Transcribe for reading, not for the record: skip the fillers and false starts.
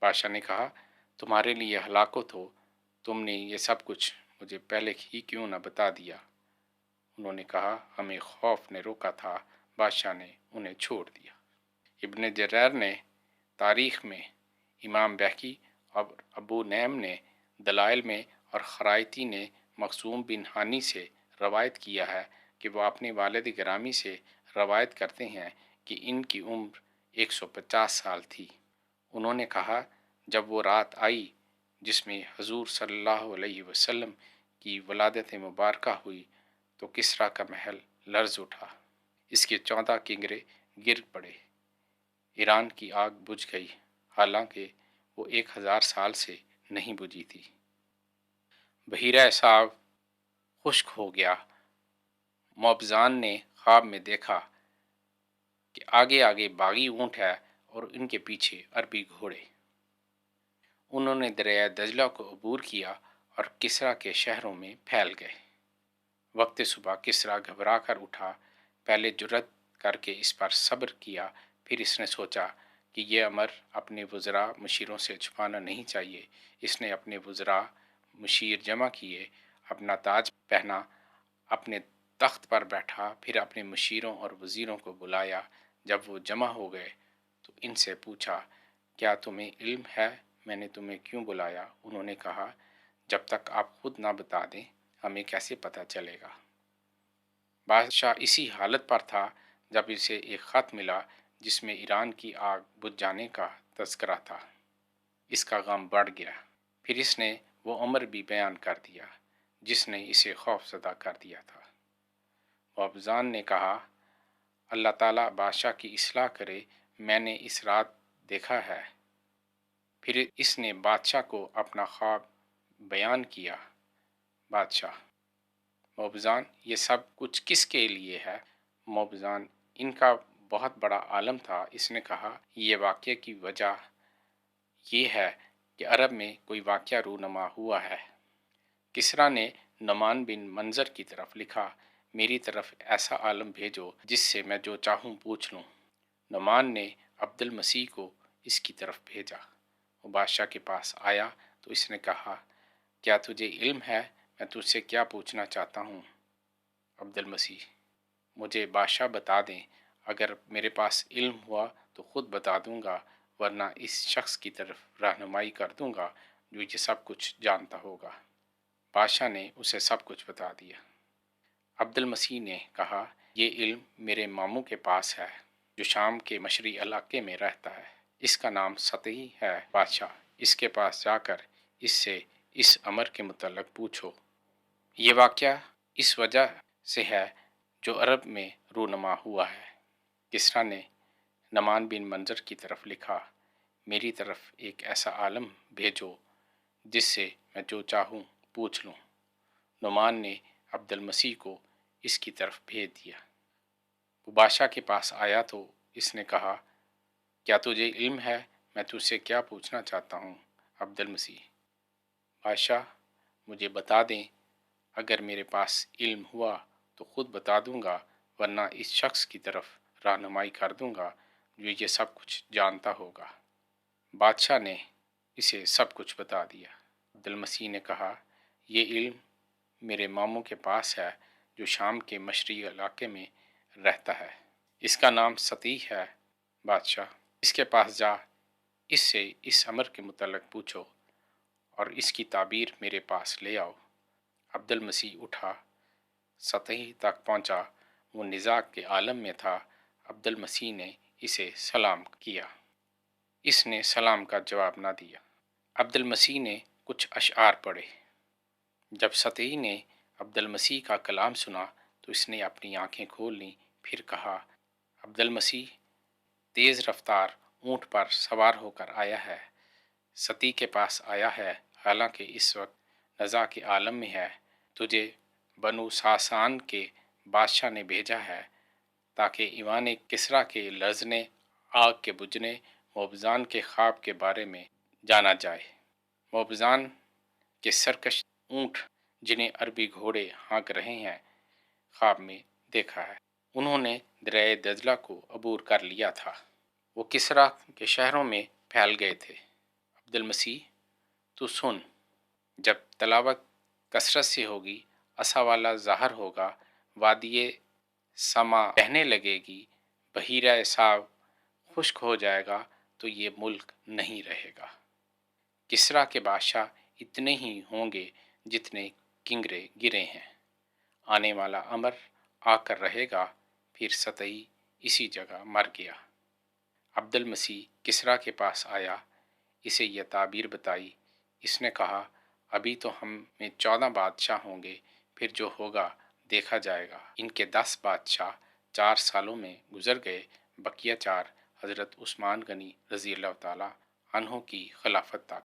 بادشاہ نے کہا تمہارے لیے ہلاکت ہو، تم نے یہ سب کچھ مجھے پہلے ہی کیوں نہ بتا دیا؟ انہوں نے کہا ہمیں خوف نے روکا تھا، بادشاہ نے انہیں چھوڑ دیا۔ ابن جریر نے تاریخ میں، امام بہقی اور ابو نعیم نے دلائل میں اور خرائطی نے مخزوم بن ہانی سے روایت کیا ہے کہ وہ اپنے والد گرامی سے روایت کرتے ہیں کہ ان کی عمر 150 سال تھی۔ انہوں نے کہا جب وہ رات آئی جس میں حضور صلی اللہ علیہ وسلم کی ولادت مبارکہ ہوئی تو کسریٰ کا محل لرز اٹھا، اس کے 14 کنگرے گر پڑے، ایران کی آگ بجھ گئی، حالانکہ وہ 1000 سال سے نہیں بجھی تھی۔ بحیرہ صاف خشک ہو گیا۔ موبزان نے خواب میں دیکھا کہ آگے آگے باغی اونٹ ہے اور ان کے پیچھے عربی گھوڑے۔ انہوں نے دریائے دجلہ کو عبور کیا اور کسریٰ کے شہروں میں پھیل گئے۔ وقت صبح کسریٰ گھبرا کر اٹھا، پہلے جرأت کر کے اس پر صبر کیا، پھر اس نے سوچا کہ یہ امر اپنے وزراء مشیروں سے چھپانا نہیں چاہیے۔ اس نے اپنے وزراء مشیر جمع کیے، اپنا تاج پہنا، اپنے تخت پر بیٹھا، پھر اپنے مشیروں اور وزیروں کو بلایا۔ جب وہ جمع ہو گئے تو ان سے پوچھا کیا تمہیں علم ہے میں نے تمہیں کیوں بلایا؟ انہوں نے کہا جب تک آپ خود نہ بتا دیں ہمیں کیسے پتہ چلے گا؟ بادشاہ اسی حالت پر تھا جب اسے ایک خط ملا جس میں ایران کی آگ بجھ جانے کا تذکرہ تھا۔ اس کا غم بڑھ گیا۔ پھر اس نے وہ امر بھی بیان کر دیا جس نے اسے خوف زدہ کر دیا تھا۔ موبزان نے کہا اللہ تعالیٰ بادشاہ کی اصلاح کرے، میں نے اس رات دیکھا ہے۔ پھر اس نے بادشاہ کو اپنا خواب بیان کیا۔ بادشاہ موبزان یہ سب کچھ کس کے لیے ہے؟ موبزان ان کا بہت بڑا عالم تھا، اس نے کہا یہ واقعے کی وجہ یہ ہے کہ عرب میں کوئی واقعہ رونما ہوا ہے۔ کسریٰ نے نعمان بن منظر کی طرف لکھا میری طرف ایسا عالم بھیجو جس سے میں جو چاہوں پوچھ لوں۔ نعمان نے عبد المسیح کو اس کی طرف بھیجا۔ وہ بادشاہ کے پاس آیا تو اس نے کہا کیا تجھے علم ہے میں تجھ سے کیا پوچھنا چاہتا ہوں؟ عبد المسیح مجھے بادشاہ بتا دیں، اگر میرے پاس علم ہوا تو خود بتا دوں گا، ورنہ اس شخص کی طرف رہنمائی کر دوں گا جو یہ سب کچھ جانتا ہوگا۔ بادشاہ نے اسے سب کچھ بتا دیا۔ عبد المسیح نے کہا یہ علم میرے ماموں کے پاس ہے جو شام کے مشرقی علاقے میں رہتا ہے، اس کا نام سطحی ہے۔ بادشاہ اس کے پاس جا کر اس سے اس امر کے متعلق پوچھو۔ یہ واقعہ اس وجہ سے ہے جو عرب میں رونما ہوا ہے۔ کسریٰ نے نعمان بن منظر کی طرف لکھا میری طرف ایک ایسا عالم بھیجو جس سے میں جو چاہوں پوچھ لوں۔ نعمان نے عبد المسیح کو اس کی طرف بھیج دیا۔ وہ بادشاہ کے پاس آیا تو اس نے کہا کیا تجھے علم ہے میں تجھ سے کیا پوچھنا چاہتا ہوں؟ عبد المسیح بادشاہ مجھے بتا دیں، اگر میرے پاس علم ہوا تو خود بتا دوں گا، ورنہ اس شخص کی طرف رہنمائی کر دوں گا جو یہ سب کچھ جانتا ہوگا۔ بادشاہ نے اسے سب کچھ بتا دیا۔ عبد المسیح نے کہا یہ علم میرے ماموں کے پاس ہے جو شام کے مشرقی علاقے میں رہتا ہے، اس کا نام سطیح ہے۔ بادشاہ اس کے پاس جا، اس سے اس امر کے متعلق پوچھو اور اس کی تعبیر میرے پاس لے آؤ۔ عبد المسیح اٹھا، سطحی تک پہنچا، وہ نزاع کے عالم میں تھا۔ عبد المسیح نے اسے سلام کیا، اس نے سلام کا جواب نہ دیا۔ عبد المسیح نے کچھ اشعار پڑھے۔ جب سطحی نے عبد المسیح کا کلام سنا تو اس نے اپنی آنکھیں کھول لیں، پھر کہا عبد المسیح تیز رفتار اونٹ پر سوار ہو کر آیا ہے، سطیح کے پاس آیا ہے، حالانکہ اس وقت نزاع کے عالم میں ہے۔ تجھے بنو ساسان کے بادشاہ نے بھیجا ہے تاکہ ایوان کسریٰ کے لرزنے، آگ کے بجھنے، موبزان کے خواب کے بارے میں جانا جائے۔ موبزان کے سرکش اونٹ جنہیں عربی گھوڑے ہانک رہے ہیں خواب میں دیکھا ہے۔ انہوں نے دریائے دجلہ کو عبور کر لیا تھا۔ وہ کسریٰ کے شہروں میں پھیل گئے تھے۔ عبد المسیح تو سن، جب تلاوت کثرت سے ہوگی، عصا والا ظاہر ہوگا، وادی سما بہنے لگے گی، بحیرہ صاف خشک ہو جائے گا، تو یہ ملک نہیں رہے گا۔ کسریٰ کے بادشاہ اتنے ہی ہوں گے جتنے کنگرے گرے ہیں۔ آنے والا امر آ کر رہے گا، پھر سطحی اسی جگہ مر گیا۔ عبد المسیح کسریٰ کے پاس آیا، اسے یہ تعبیر بتائی۔ اس نے کہا، ابھی تو ہم میں 14 بادشاہ ہوں گے، پھر جو ہوگا دیکھا جائے گا۔ ان کے 10 بادشاہ 4 سالوں میں گزر گئے، بقیہ 4 حضرت عثمان غنی رضی اللہ تعالیٰ عنہ کی خلافت تک